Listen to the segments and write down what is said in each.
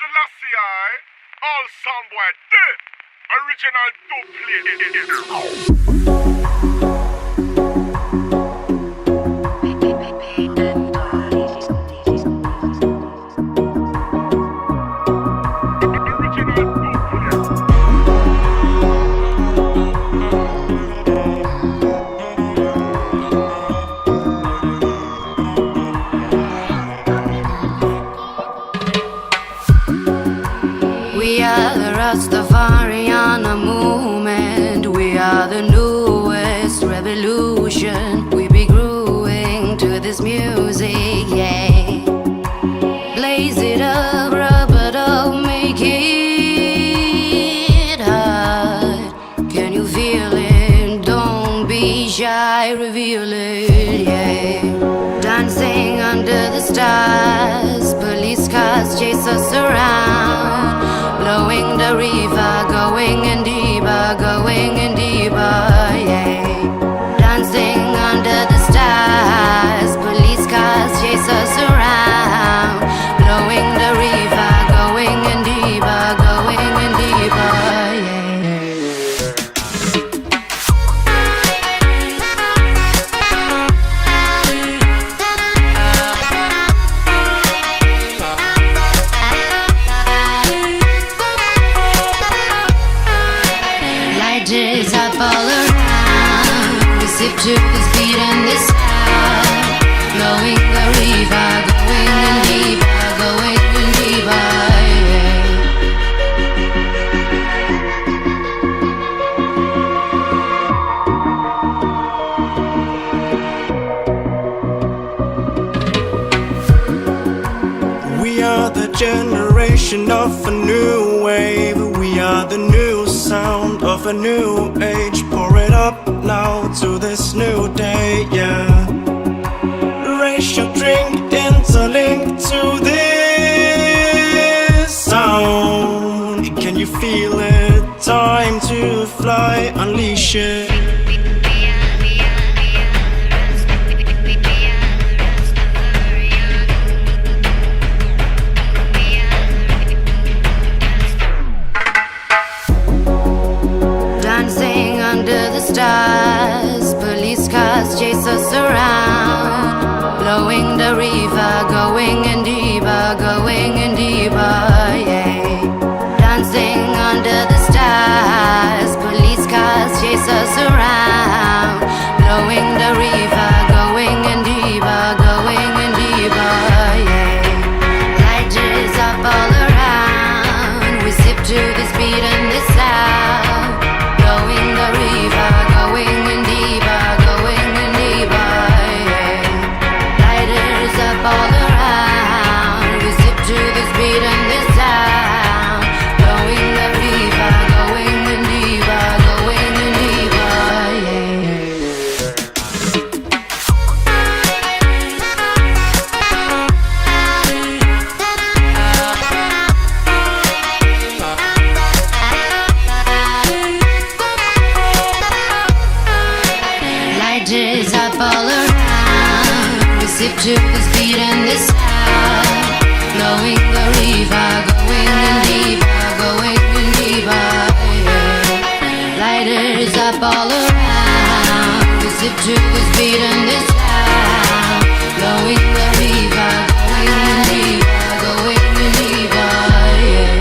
Selassie I, all soundboy dead. Original We are the Rastafarian movement. We are the newest revolution. We be growing to this music, yeah. Blaze it up, rub it up, make it hot. Can you feel it? Don't be shy, reveal it, yeah. Dancing under the stars, police cars chase us around. Blowing the river, going in deeper, yeah. Dancing under the stars, police cars chase us around. Blowing the river, going in deeper, yeah. Lighters up all around. We sip to this beat and this sound. Blowing the river, going in deeper, yeah. We are the generation of a new wave. We are the new sound of a new age. Pour it up now to this new day, yeah. Raise your drink, interlink to this sound. Can you feel it? Time to fly, unleash it. Dancing under the stars, police cars chase us around. Blowing the river, going in deeper, yeah. Dancing under the stars, police cars chase us around. Blowing the river, going in deeper, yeah. Lighters up all around. We sip to this beat and this sound. Blowing the river, going in deeper, yeah. Lighters up all around. We sip to this beat and this sound. Blowing the river, going in deeper, yeah. Lighters up all around. We sip to this beat and this sound. Blowing the river, going in deeper, yeah. Lighters up all around. We sip to this beat and this sound. Blowing the river, going in deeper, yeah.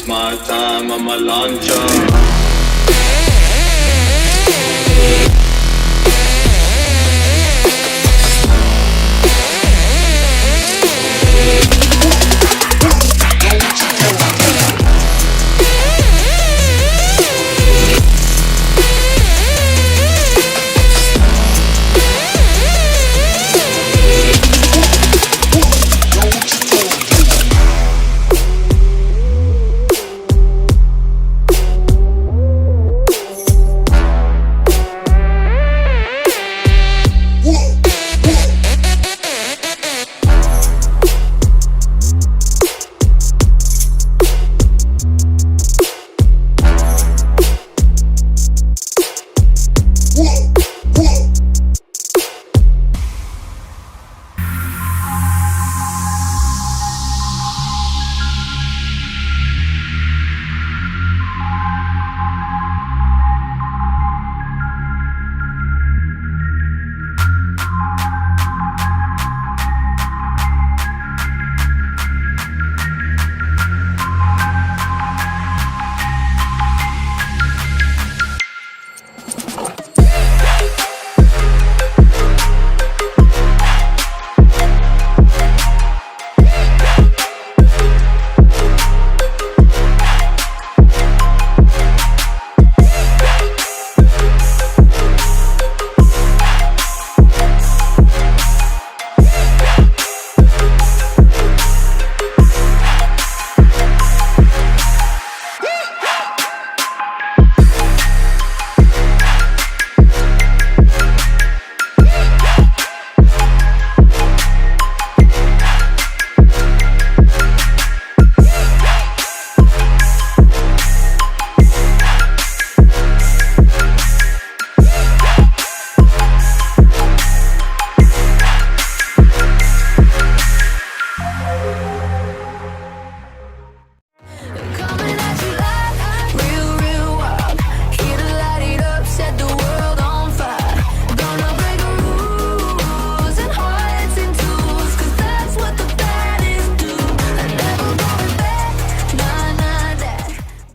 my time, I'm a launcher.